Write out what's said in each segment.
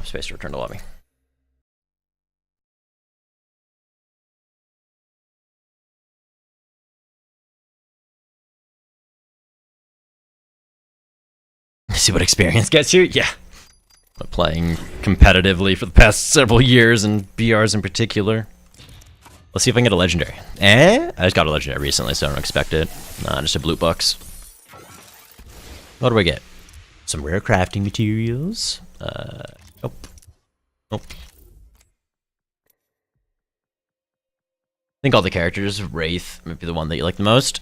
space to return to lobby. See what experience gets you? Yeah. But playing competitively for the past several years, and BRs in particular. Let's see if I can get a legendary. I just got a legendary recently, so I don't expect it. Nah, just a blue box. What do I get? Some rare crafting materials. Nope. Nope. I think all the characters, Wraith might be the one that you like the most.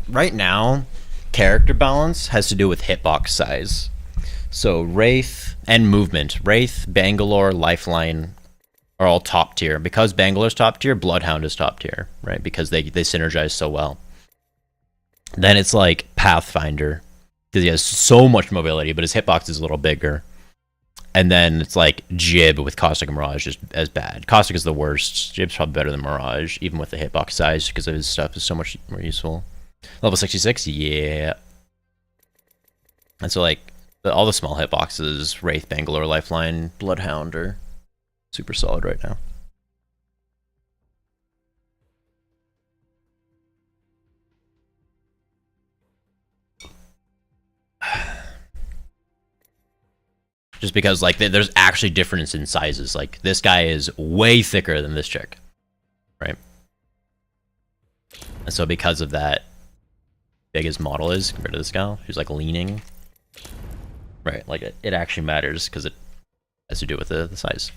Right now, character balance has to do with hitbox size. So Wraith and movement. Wraith, Bangalore, Lifeline are all top tier. Because Bangalore's top tier, Bloodhound is top tier, right? Because they synergize so well. Then it's like Pathfinder, because he has so much mobility, but his hitbox is a little bigger. And then it's like Jib with Caustic and Mirage is as bad. Caustic is the worst. Jib's probably better than Mirage, even with the hitbox size, because his stuff is so much more useful. Level 66, yeah. And so like all the small hitboxes, Wraith, Bangalore, Lifeline, Bloodhound are super solid right now. Just because like there's actually difference in sizes. Like this guy is way thicker than this chick, right? And so because of that, big his model is compared to this guy, who's like leaning, right? Like it actually matters because it has to do with the size.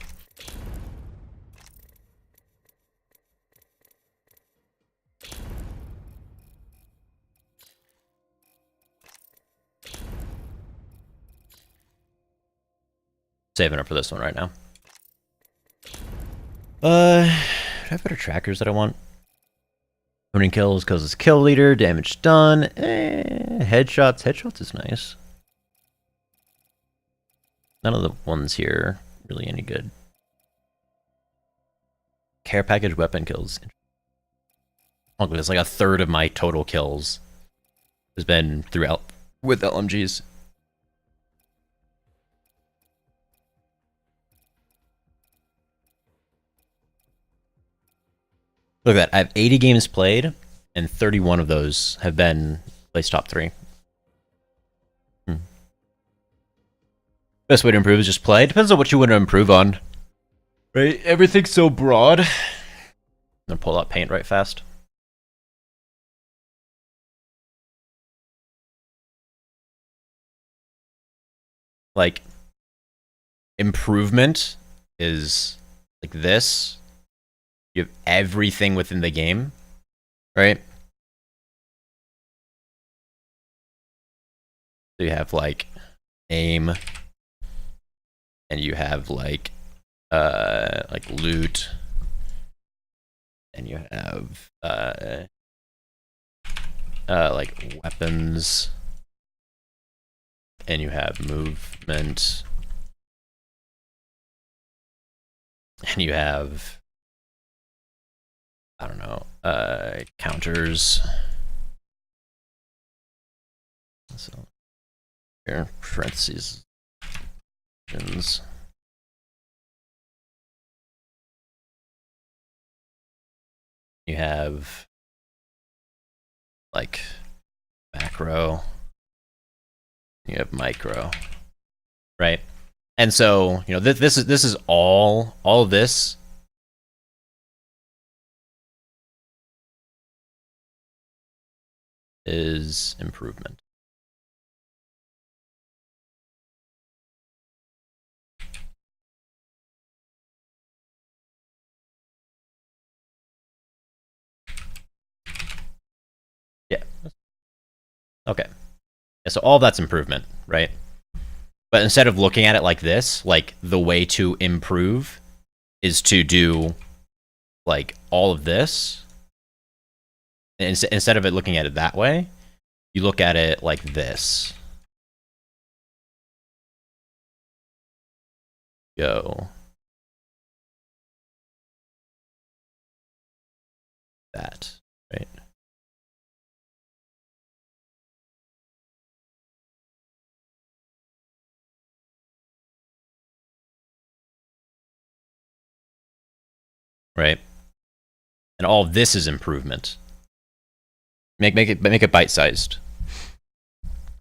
Saving up for this one right now. Do I have better trackers that I want? 20 kills because it's kill leader, damage done. Headshots. Headshots is nice. None of the ones here really any good. Care package weapon kills. Oh, it's like a third of my total kills has been throughout with LMGs. Look at that. I have 80 games played, and 31 of those have been placed top 3. Best way to improve is just play. Depends on what you want to improve on. Right? Everything's so broad. I'm gonna pull out paint right fast. Like, improvement is like this. You have everything within the game, right? So you have like aim, and you have like loot, and you have like weapons, and you have movement, and you have, I don't know, counters. So here, parentheses. You have like macro. You have micro, right? And so, you know, this is all of this is improvement. Yeah. Okay. Yeah, so all that's improvement, right? But instead of looking at it like this, like the way to improve is to do like all of this. And instead of it looking at it that way, you look at it like this. Go. That, right? right? And all of this is improvement. Make it bite-sized.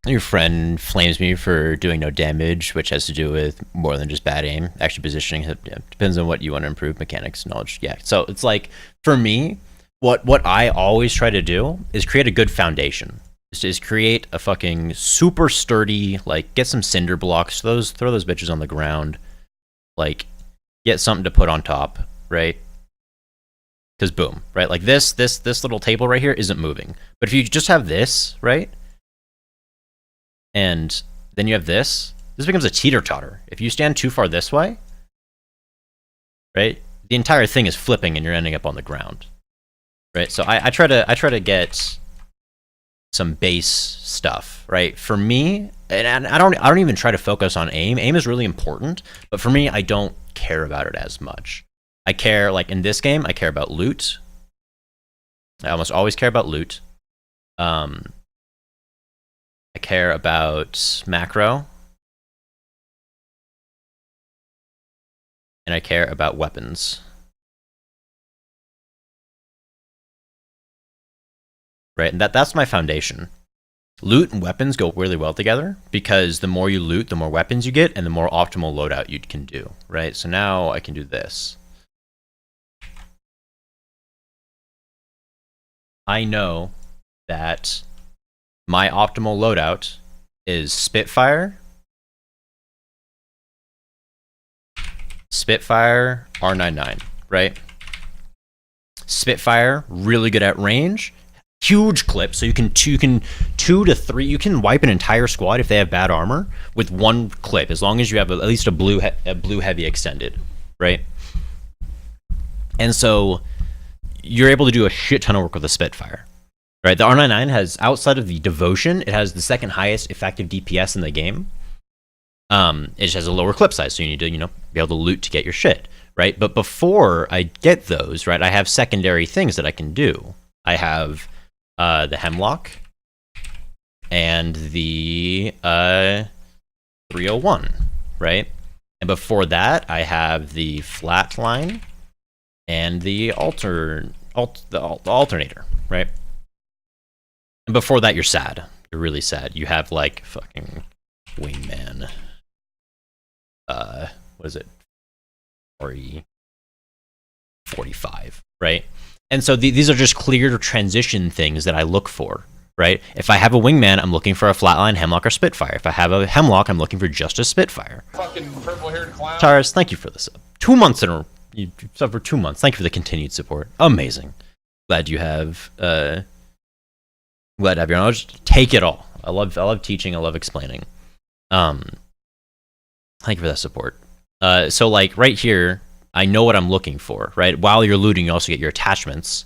Your friend flames me for doing no damage, which has to do with more than just bad aim. Actually, positioning depends on what you want to improve. Mechanics, knowledge, yeah. So it's like, for me, what I always try to do is create a good foundation. Is create a fucking super sturdy, like, get some cinder blocks, throw those bitches on the ground, like, get something to put on top, right? Because boom, right? Like this little table right here isn't moving. But if you just have this, right? And then you have this becomes a teeter-totter. If you stand too far this way, right, the entire thing is flipping and you're ending up on the ground, right? So I try to get some base stuff, right? For me, and I don't even try to focus on aim. Aim is really important, but for me, I don't care about it as much. I care, like in this game, I care about loot. I almost always care about loot. I care about macro. And I care about weapons. Right? And that's my foundation. Loot and weapons go really well together because the more you loot, the more weapons you get, and the more optimal loadout you can do, right? So now I can do this. I know that my optimal loadout is Spitfire, R99, right? Spitfire, really good at range, huge clip, so you can 2 to 3, you can wipe an entire squad if they have bad armor with one clip, as long as you have at least a blue heavy extended, right? And so you're able to do a shit ton of work with a Spitfire, right? The R99 has, outside of the devotion, it has the second highest effective DPS in the game. It just has a lower clip size, so you need to, be able to loot to get your shit, right? But before I get those, right, I have secondary things that I can do. I have the Hemlock and the 301, right? And before that, I have the Flatline and the alternator, right? And before that, you're sad. You're really sad. You have like fucking Wingman. What is it? 45, right? And so these are just clear transition things that I look for, right? If I have a Wingman, I'm looking for a Flatline, Hemlock, or Spitfire. If I have a Hemlock, I'm looking for just a Spitfire. Fucking purple-haired clown. Taurus, thank you for this. 2 months in a you sub for 2 months. Thank you for the continued support. Amazing. Glad you have. Glad to have your knowledge. Take it all. I love teaching. I love explaining. Thank you for that support. So like right here, I know what I'm looking for, right? While you're looting, you also get your attachments,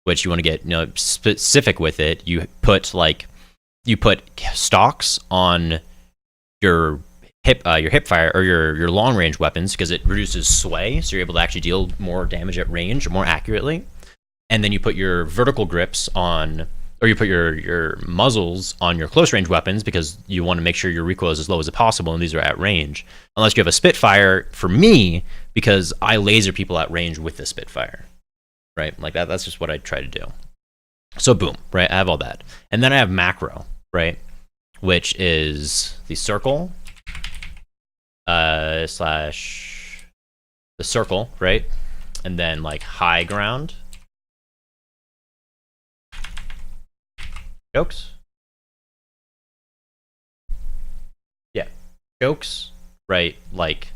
which you want to get, specific with it. You put stocks on your hip fire or your long range weapons because it reduces sway, so you're able to actually deal more damage at range more accurately. And then you put your vertical grips on, or you put your muzzles on your close range weapons because you want to make sure your recoil is as low as possible, and these are at range. Unless you have a Spitfire, for me, because I laser people at range with the Spitfire, right? Like that's just what I try to do. So boom, right? I have all that. And then I have macro, right? Which is the circle, slash the circle, right? And then like high ground. Jokes? Yeah. Jokes, right? Like,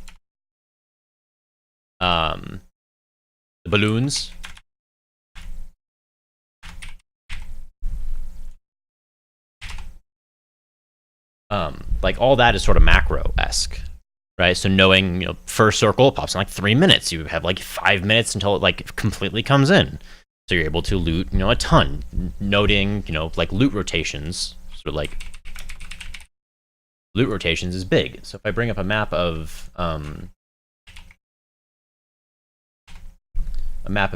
the balloons. Like all that is sort of macro-esque, right? So knowing, first circle pops in like 3 minutes. You have like 5 minutes until it like completely comes in. So you're able to loot, a ton. Noting, like loot rotations. So like loot rotations is big. So if I bring up a map of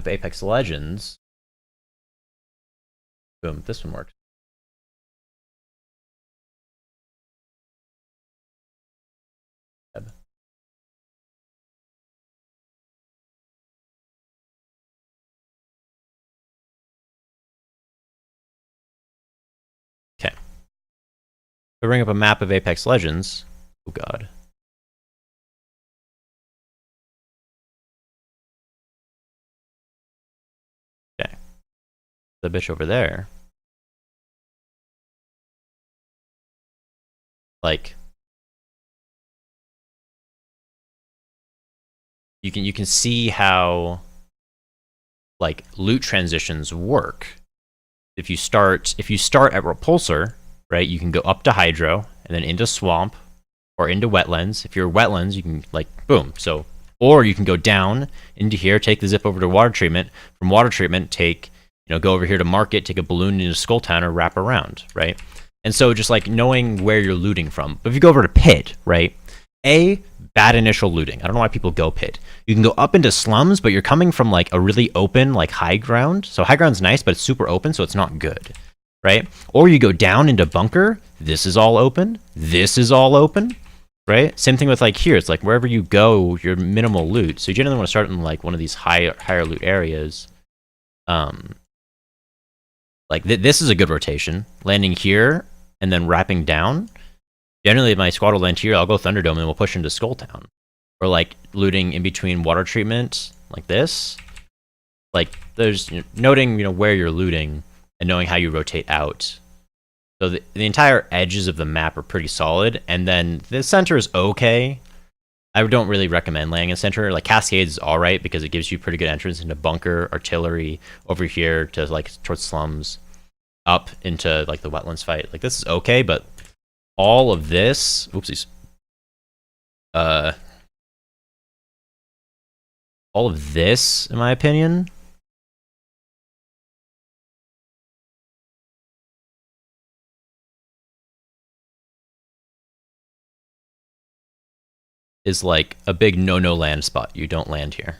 Apex Legends, boom, this one works. I bring up a map of Apex Legends. Oh god. Okay. The bitch over there. Like, you can see how like loot transitions work. If you start at Repulsor, right, you can go up to Hydro and then into Swamp or into Wetlands. If you're Wetlands, you can like boom. So, or you can go down into here, take the zip over to Water Treatment. From Water Treatment, take, go over here to Market, take a balloon into Skulltown or wrap around, right? And so just like knowing where you're looting from. But if you go over to Pit, right? Bad initial looting. I don't know why people go Pit. You can go up into Slums, but you're coming from like a really open, like high ground. So high ground's nice, but it's super open, so it's not good, right? Or you go down into Bunker. This is all open. This is all open, right? Same thing with like here. It's like wherever you go, your minimal loot. So you generally want to start in like one of these higher loot areas. Like this is a good rotation. Landing here and then wrapping down. Generally, if my squad will land here, I'll go Thunderdome and we'll push into Skulltown. Or like looting in between Water Treatment, like this. Like there's noting where you're looting and knowing how you rotate out. So the entire edges of the map are pretty solid, and then the center is okay. I don't really recommend landing in center. Like Cascades is alright because it gives you pretty good entrance into Bunker, Artillery, over here to like towards Slums, up into like the Wetlands fight. Like this is okay, but all of this, oopsies. All of this, in my opinion, is like a big no land spot. You don't land here.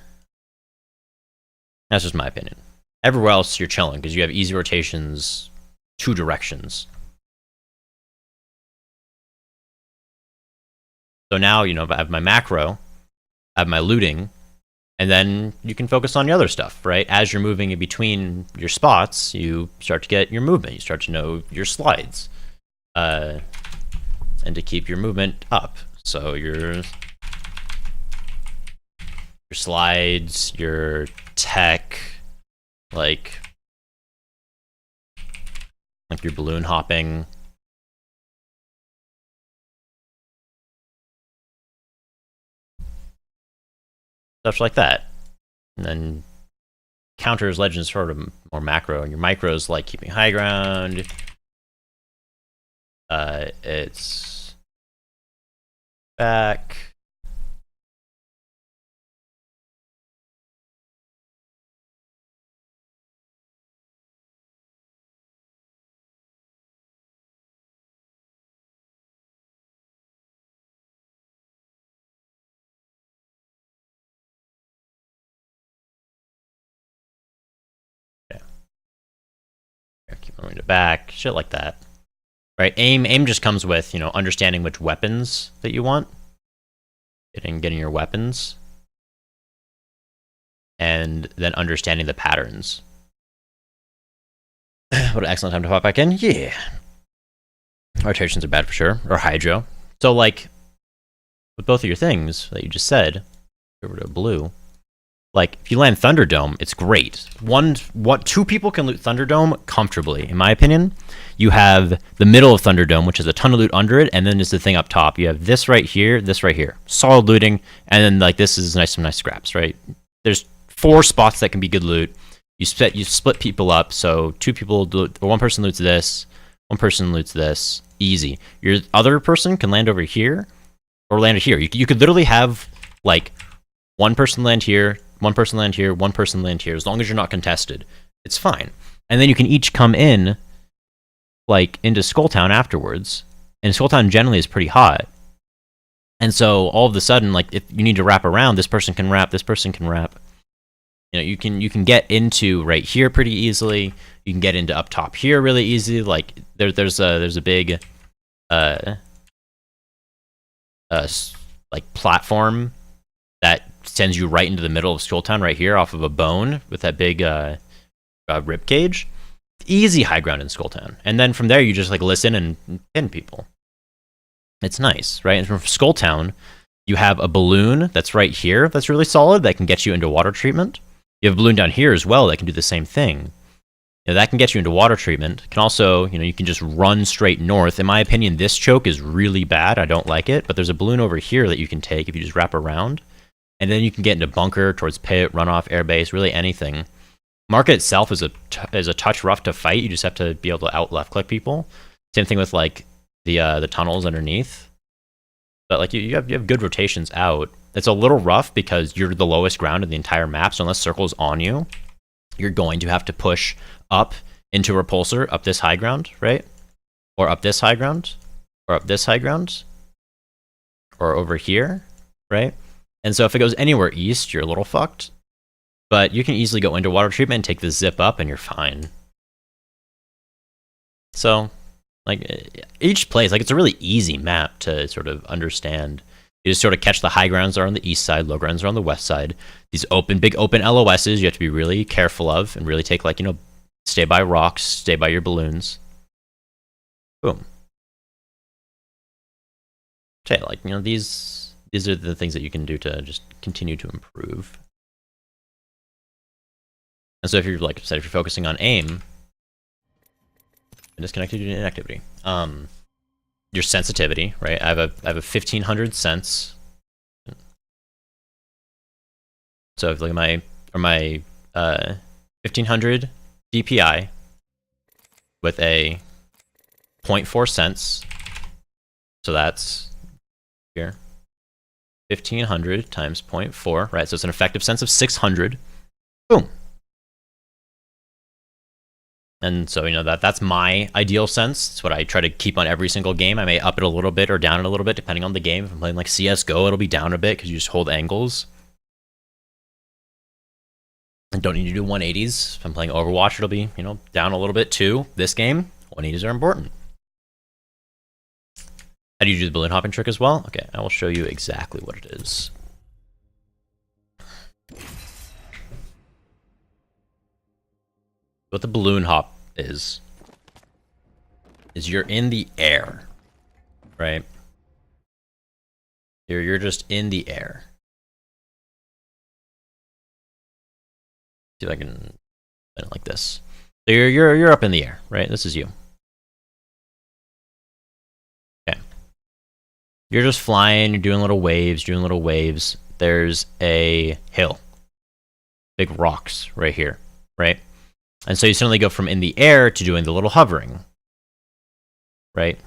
That's just my opinion. Everywhere else, you're chilling because you have easy rotations, 2 directions. So now, I have my macro, I have my looting, and then you can focus on the other stuff, right? As you're moving in between your spots, you start to get your movement. You start to know your slides, and to keep your movement up. So your slides, your tech, like your balloon hopping. Stuff like that. And then counters Legends sort of more macro, and your micros like keeping high ground. It's back. Keep moving to back, shit like that. Right, aim just comes with, understanding which weapons that you want. Getting your weapons. And then understanding the patterns. What an excellent time to pop back in. Yeah. Rotations are bad for sure. Or Hydro. So, like, with both of your things that you just said, over to blue, like, if you land Thunderdome, it's great. 2 people can loot Thunderdome comfortably, in my opinion. You have the middle of Thunderdome, which has a ton of loot under it, and then there's the thing up top. You have this right here, this right here. Solid looting, and then, like, this is some nice scraps, right? There's 4 spots that can be good loot. You split people up, so 2 people loot, or 1 person loots this, 1 person loots this. Easy. Your other person can land over here, or land here. You could literally have, like, 1 person land here, 1 person land here, 1 person land here. As long as you're not contested, it's fine. And then you can each come in, like, into Skulltown afterwards. And Skulltown generally is pretty hot. And so all of a sudden, like, if you need to wrap around, this person can wrap, this person can wrap. You can get into right here pretty easily. You can get into up top here really easy. Like there's a big like platform that sends you right into the middle of Skulltown right here off of a bone with that big rib cage. Easy high ground in Skulltown. And then from there you just like listen and pin people. It's nice, right? And from Skull Town, you have a balloon that's right here that's really solid that can get you into water treatment. You have a balloon down here as well that can do the same thing. That can get you into water treatment. Can also, you can just run straight north. In my opinion, this choke is really bad. I don't like it, but there's a balloon over here that you can take if you just wrap around. And then you can get into bunker, towards pit, runoff, airbase, really anything. Market itself is a touch rough to fight. You just have to be able to out left click people. Same thing with like the tunnels underneath. But like you have good rotations out. It's a little rough because you're the lowest ground in the entire map. So unless circle's on you, you're going to have to push up into repulsor, up this high ground, right? Or up this high ground, or up this high ground, or over here, right? And so if it goes anywhere east, you're a little fucked. But you can easily go into water treatment and take the zip up and you're fine. So, like, each place, like, it's a really easy map to sort of understand. You just sort of catch the high grounds are on the east side, low grounds are on the west side. These big open LOSs you have to be really careful of and really take, like, stay by rocks, stay by your balloons. Boom. Okay, like, these are the things that you can do to just continue to improve. And so if you're, like I said, if you're focusing on aim, disconnected due to inactivity. Your sensitivity, right? I have a 1500 sense. So if you look at my 1500 DPI with a 0.4 sense. So that's here. 1500 times 0.4, right? So it's an effective sense of 600. Boom. And so, that's my ideal sense. It's what I try to keep on every single game. I may up it a little bit or down it a little bit, depending on the game. If I'm playing like CSGO, it'll be down a bit because you just hold angles. And don't need to do 180s. If I'm playing Overwatch, it'll be, down a little bit too. This game, 180s are important. How do you do the balloon hopping trick as well? Okay, I will show you exactly what it is. What the balloon hop is you're in the air, right? You're just in the air. See if I can put it like this. So you're up in the air, right? This is you. Okay. You're just flying, you're doing little waves, There's a hill. Big rocks right here, right? And so you suddenly go from in the air to doing the little hovering, right?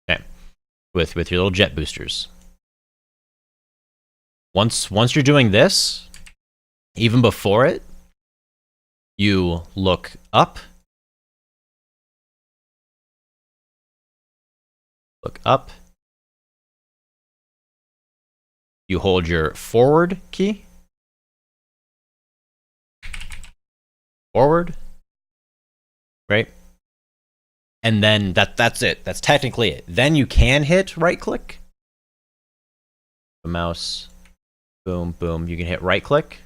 Okay, with your little jet boosters. Once you're doing this, even before it, you look up. Look up. You hold your forward key. Forward. Right? And then that's it. That's technically it. Then you can hit right click. The mouse. Boom, boom. You can hit right click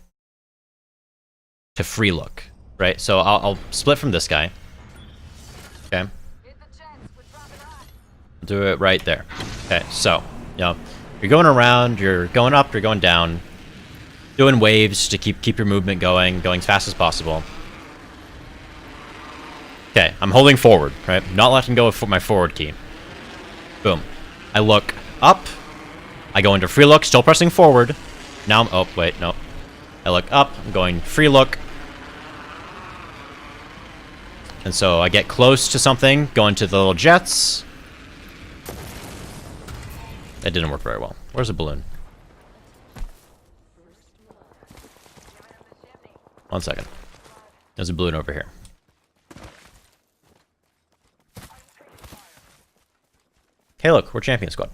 to free look. Right? So I'll split from this guy. Okay. Do it right there. Okay, so, you're going around, you're going up, you're going down, doing waves to keep your movement going as fast as possible. Okay, I'm holding forward, right? Not letting go of my forward key. Boom. I look up, I go into free look, still pressing forward. Now oh, wait, no. I look up, I'm going free look. And so I get close to something, go into the little jets. That didn't work very well. Where's the balloon? 1 second. There's a balloon over here. Hey, look, we're champion squad.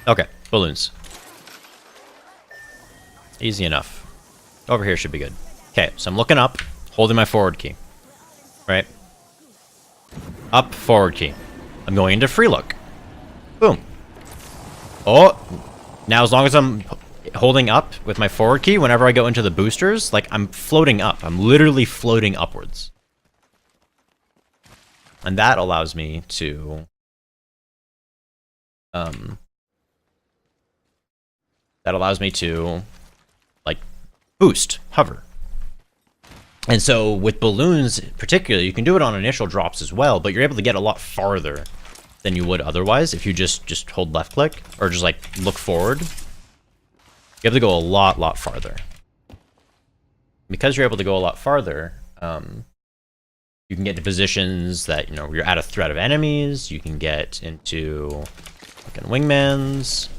Okay, balloons. Easy enough. Over here should be good. Okay, so I'm looking up, holding my forward key. Right? Up, forward key. I'm going into free look. Boom. Oh, now as long as I'm holding up with my forward key, whenever I go into the boosters, like, I'm floating up. I'm literally floating upwards. And that allows me to... like, boost, hover. And so with balloons particularly, you can do it on initial drops as well, but you're able to get a lot farther than you would otherwise if you just hold left click or just like look forward. You have to go a lot farther. Because you're able to go a lot farther, you can get to positions that, you know, you're out of threat of enemies. You can get into fucking wingmans.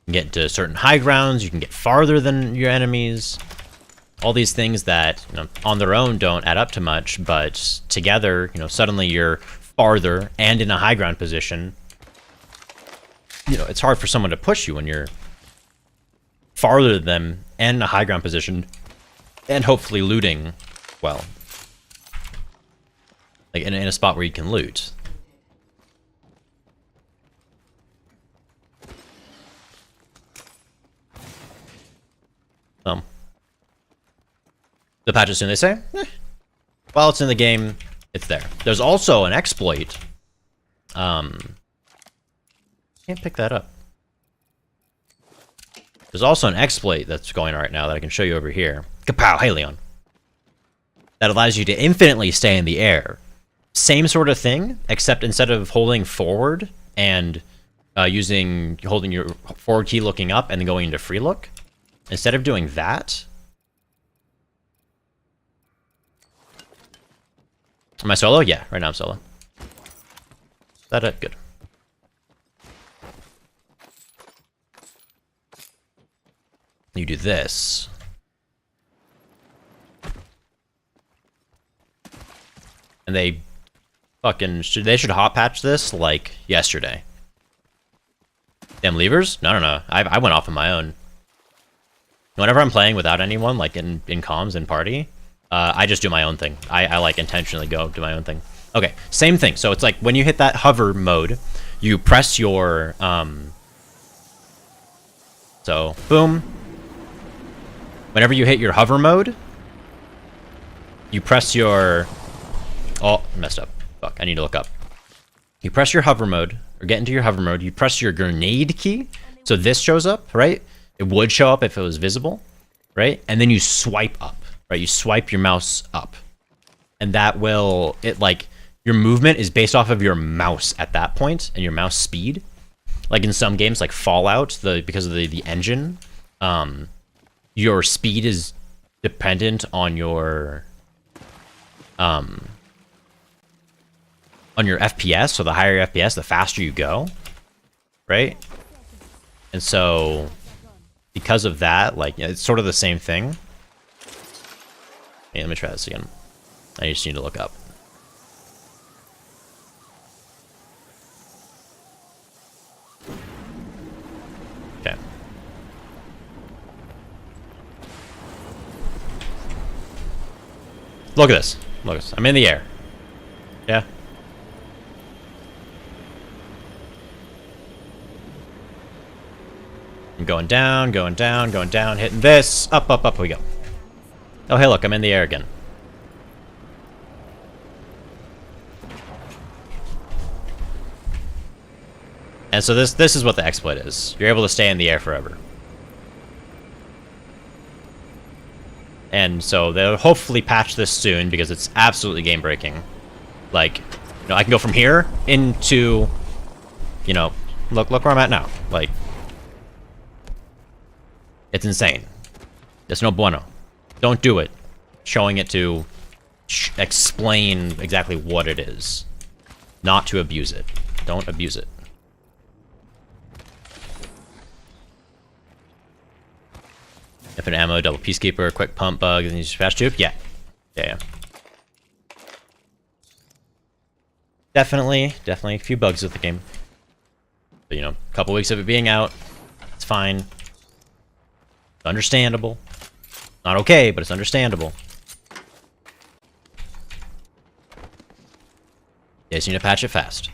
You can get into certain high grounds. You can get farther than your enemies. All these things that, you know, on their own don't add up to much, but together, you know, suddenly you're farther and in a high ground position. You know, it's hard for someone to push you when you're farther than them and in a high ground position and hopefully looting well. Like in a spot where you can loot. The patch is soon, they say? While it's in the game, it's there. There's also an exploit. Can't pick that up. There's also an exploit that's going on right now that I can show you over here. Kapow, hey Leon. That allows you to infinitely stay in the air. Same sort of thing, except instead of holding forward and holding your forward key looking up and then going into free look, instead of doing that... Am I solo? Yeah, right now I'm solo. Is that it? Good. You do this. And they should hot patch this like yesterday. Damn levers? No. I went off on my own. Whenever I'm playing without anyone, like in comms and party, I just do my own thing. I like intentionally go do my own thing. Okay, same thing. So it's like when you hit that hover mode, you press your so boom. Whenever you hit your hover mode, you press your... Oh, I messed up. Fuck, I need to look up. You press your hover mode, or get into your hover mode, you press your grenade key, so this shows up, right? It would show up if it was visible, right? And then you swipe up, right? You swipe your mouse up. And that will... your movement is based off of your mouse at that point, and your mouse speed. Like in some games, like Fallout, because of the engine, your speed is dependent on your FPS. So the higher your FPS, the faster you go, right? And so because of that, like, it's sort of the same thing. Hey, let me try this again. I just need to look up. Okay. Look at this. Look at this. I'm in the air. Yeah. I'm going down, going down, going down, hitting this. Up, up, up we go. Oh, hey, look, I'm in the air again. And so this is what the exploit is. You're able to stay in the air forever. And so they'll hopefully patch this soon because it's absolutely game breaking. Like, you know, I can go from here into, you know, look where I'm at now. Like, it's insane. It's no bueno. Don't do it. Showing it to explain exactly what it is. Not to abuse it. Don't abuse it. Infinite ammo, double peacekeeper, quick pump bug, and you fast tube? Yeah. Yeah. Definitely a few bugs with the game. But, you know, a couple weeks of it being out, it's fine. It's understandable. Not okay, but it's understandable. You guys need to patch it fast.